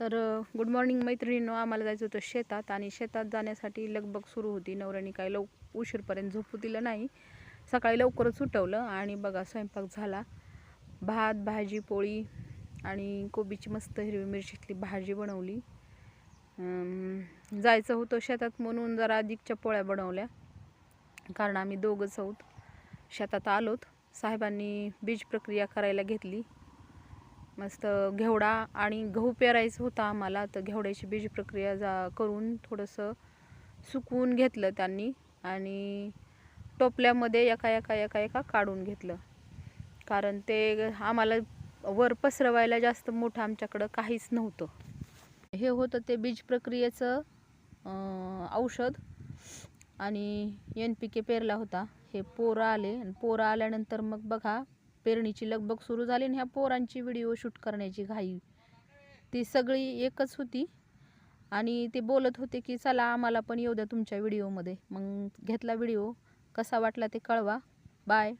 Good morning मैत्रिणींनो. आम्हाला जायचं होतं शेतात आणि शेतात जाण्यासाठी लगबग सुरू होती. नवऱ्याने काही उशीरपर्यंत झोपू दिलं नाही. सकाळी लवकरच उठवलं आणि बघा स्वयंपाक झाला. भात, भाजी, पोळी आणि कोबीची मस्त हिरवी मिरचीतली भाजी बनवली. जायचं होतं शेतात म्हणून जरा अधिकच्या पोळ्या बनवल्या, कारण आम्ही दोघंच आहोत. शेतात आलोत. साहेबांनी बीज प्रक्रिया करायला घेतली. मस्त घेवडा आणि गहू पेरायचं होता आम्हाला, तर घेवड्याची बीज प्रक्रिया करून थोडंसं सुकवून घेतलं त्यांनी आणि टोपल्यामध्ये एका एका एका एका काढून घेतलं, कारण ते आम्हाला वर पसरवायला जास्त मोठं आमच्याकडं काहीच नव्हतं. हे होतं ते बीज प्रक्रियेचं औषध आणि NPK पेरला होता. हे पोरं आले आणि पोरं आल्यानंतर मग बघा पेरणीची लगबग सुरू झाली आणि ह्या पोरांची व्हिडिओ शूट करण्याची घाई ती सगळी एकच होती. आणि ते बोलत होते की चला आम्हाला पण येऊ द्या तुमच्या व्हिडिओमध्ये. मग घेतला व्हिडिओ. कसा वाटला ते कळवा. बाय.